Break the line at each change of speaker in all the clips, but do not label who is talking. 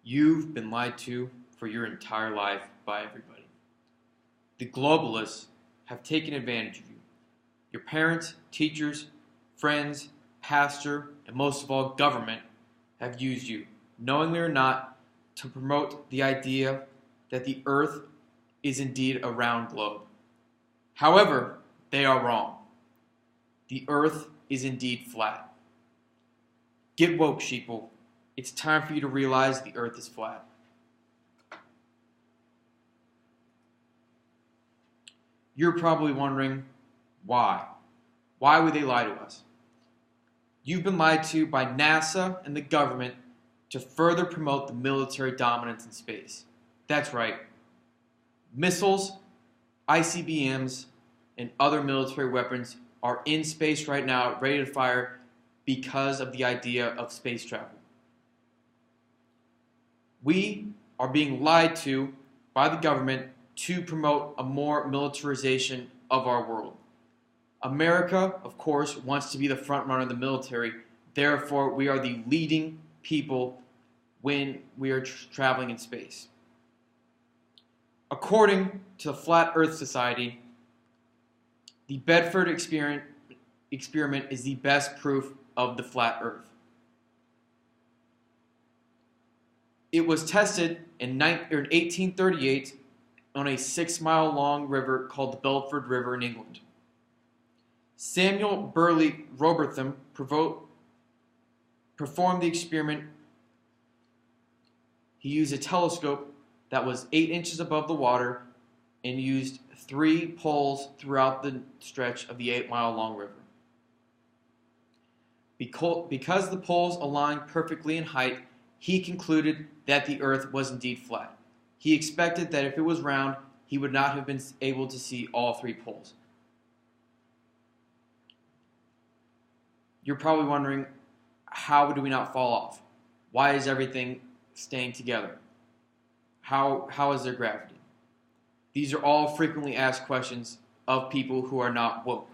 You've been lied to for your entire life by everybody. The globalists have taken advantage of you. Your parents, teachers, friends, pastor, and most of all, government have used you, knowingly or not, to promote the idea that the earth is indeed a round globe. However, they are wrong. The earth is indeed flat. Get woke, sheeple. It's time for you to realize the earth is flat. You're probably wondering, why? Why would they lie to us? You've been lied to by NASA and the government to further promote the military dominance in space. That's right. Missiles, ICBMs, and other military weapons are in space right now, ready to fire because of the idea of space travel. We are being lied to by the government to promote a more militarization of our world. America, of course, wants to be the front runner of the military. Therefore, we are the leading people when we are traveling in space. According to the Flat Earth Society, the Bedford experiment is the best proof of the flat Earth. It was tested in 1838 on a 6-mile-long river called the Bedford River in England. Samuel Burley Robertham performed the experiment. He used a telescope that was 8 inches above the water and used 3 poles throughout the stretch of the 8-mile-long river. Because the poles aligned perfectly in height, he concluded that the earth was indeed flat. He expected that if it was round, he would not have been able to see all 3 poles. You're probably wondering, how do we not fall off? Why is everything staying together? How is there gravity? These are all frequently asked questions of people who are not woke.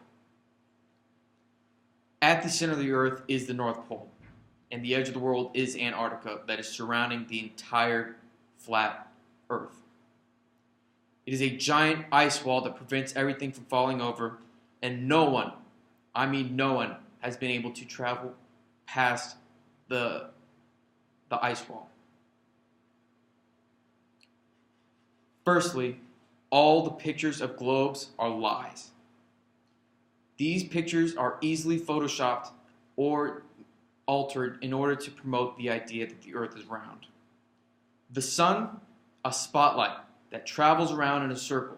At the center of the earth is the North Pole, and the edge of the world is Antarctica that is surrounding the entire flat earth. It is a giant ice wall that prevents everything from falling over, and no one, I mean no one, has been able to travel past the ice wall. Firstly, all the pictures of globes are lies. These pictures are easily photoshopped or altered in order to promote the idea that the earth is round. The sun, a spotlight that travels around in a circle.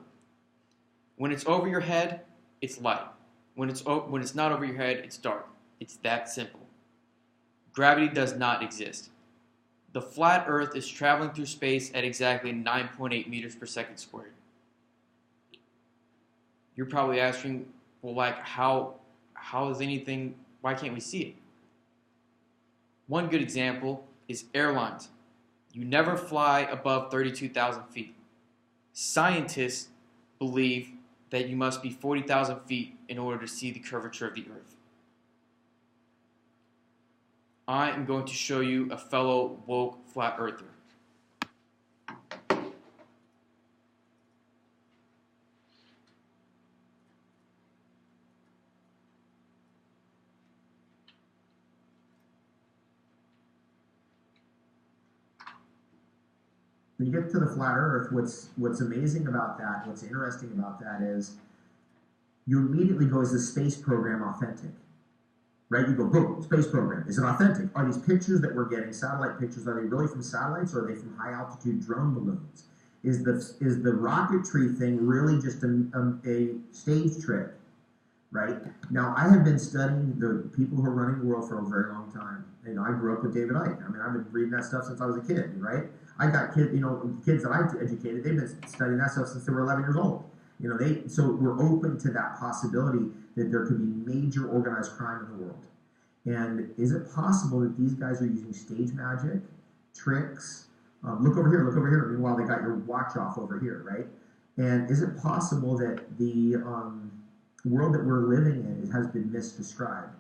When it's over your head, it's light. When it's not over your head, it's dark. It's that simple. Gravity does not exist. The flat earth is traveling through space at exactly 9.8 meters per second squared. You're probably asking, well, like, how is anything, why can't we see it? One good example is airlines. You never fly above 32,000 feet. Scientists believe that you must be 40,000 feet in order to see the curvature of the earth. I am going to show you a fellow woke flat earther.
When you get to the flat earth, what's amazing about that, what's interesting about that is you immediately go, is the space program authentic? Right? You go, boom, space program. Is it authentic? Are these pictures that we're getting, satellite pictures, are they really from satellites or are they from high altitude drone balloons? Is the rocketry thing really just a stage trick? Right? Now, I have been studying the people who are running the world for a very long time. You know, I grew up with David Icke. I mean, I've been reading that stuff since I was a kid, right? I got kids that I've educated, they've been studying that stuff since they were 11 years old. You know, so we're open to that possibility that there could be major organized crime in the world. And is it possible that these guys are using stage magic, tricks? Look over here, look over here. Meanwhile, they got your watch off over here, right? And is it possible that the world that we're living in has been misdescribed?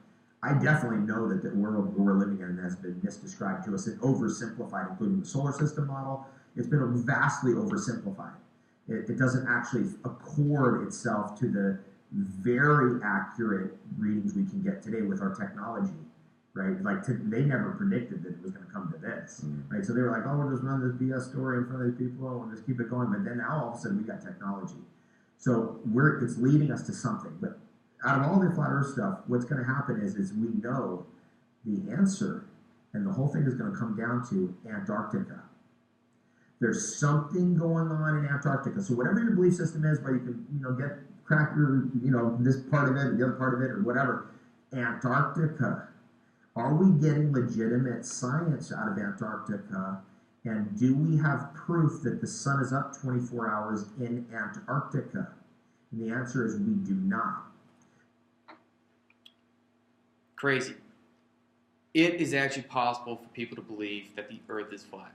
I definitely know that the world we're living in has been misdescribed to us and oversimplified, including the solar system model. It's been vastly oversimplified. It doesn't actually accord itself to the very accurate readings we can get today with our technology, right? Like they never predicted that it was going to come to this, right? So they were like, "Oh, we'll just run this BS story in front of these people, and we'll just keep it going." But then now all of a sudden we got technology, so it's leading us to something. But out of all the flat Earth stuff, what's going to happen is we know the answer, and the whole thing is going to come down to Antarctica. There's something going on in Antarctica. So whatever your belief system is, where you can get crack your this part of it, the other part of it, or whatever, Antarctica. Are we getting legitimate science out of Antarctica? And do we have proof that the sun is up 24 hours in Antarctica? And the answer is we do not.
Crazy. It is actually possible for people to believe that the Earth is flat.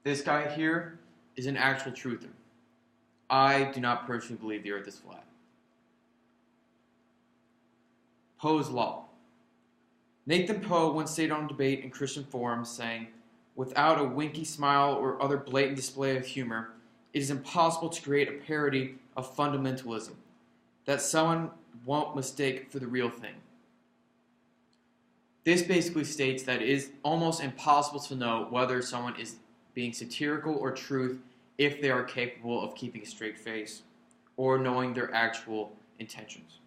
This guy here is an actual truther. I do not personally believe the Earth is flat. Poe's Law. Nathan Poe once stated on debate in Christian forums saying, "Without a winky smile or other blatant display of humor, it is impossible to create a parody of fundamentalism that someone won't mistake for the real thing." This basically states that it is almost impossible to know whether someone is being satirical or truth if they are capable of keeping a straight face or knowing their actual intentions.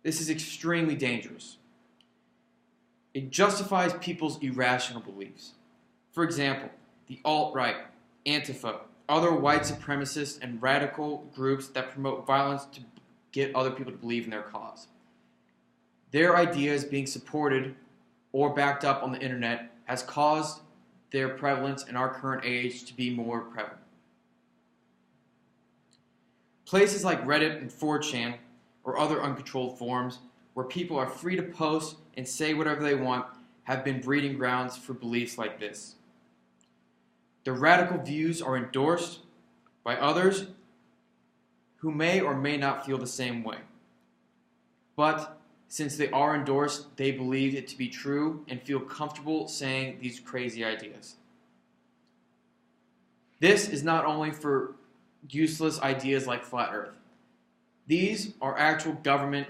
This is extremely dangerous. It justifies people's irrational beliefs. For example, the alt-right, Antifa, other white supremacist and radical groups that promote violence to get other people to believe in their cause. Their ideas being supported or backed up on the internet has caused their prevalence in our current age to be more prevalent. Places like Reddit and 4chan or other uncontrolled forums where people are free to post and say whatever they want have been breeding grounds for beliefs like this. The radical views are endorsed by others who may or may not feel the same way. But since they are endorsed, they believe it to be true and feel comfortable saying these crazy ideas. This is not only for useless ideas like flat Earth. These are actual government,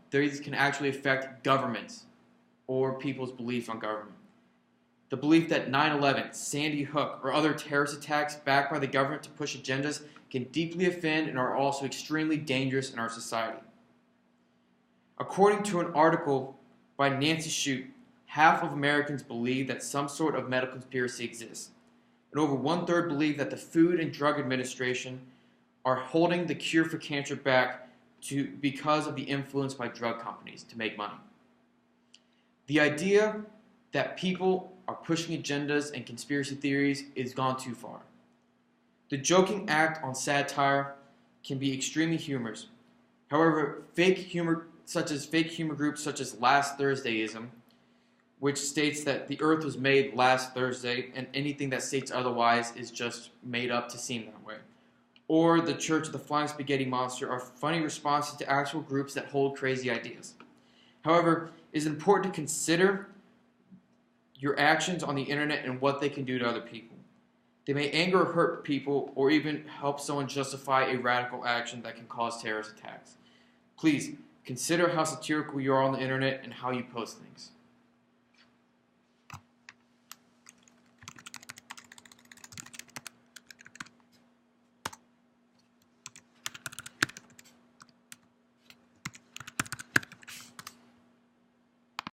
these can actually affect governments or people's belief on government. The belief that 9/11, Sandy Hook, or other terrorist attacks backed by the government to push agendas can deeply offend and are also extremely dangerous in our society. According to an article by Nancy Shute, half of Americans believe that some sort of medical conspiracy exists, and over 1/3 believe that the Food and Drug Administration are holding the cure for cancer back because of the influence by drug companies to make money. The idea that people are pushing agendas and conspiracy theories is gone too far. The joking act on satire can be extremely humorous. However, fake humor groups such as Last Thursdayism, which states that the earth was made last Thursday and anything that states otherwise is just made up to seem that way, or the Church of the Flying Spaghetti Monster, are funny responses to actual groups that hold crazy ideas. However, it is important to consider your actions on the internet and what they can do to other people. They may anger or hurt people, or even help someone justify a radical action that can cause terrorist attacks. Please consider how satirical you are on the internet and how you post things.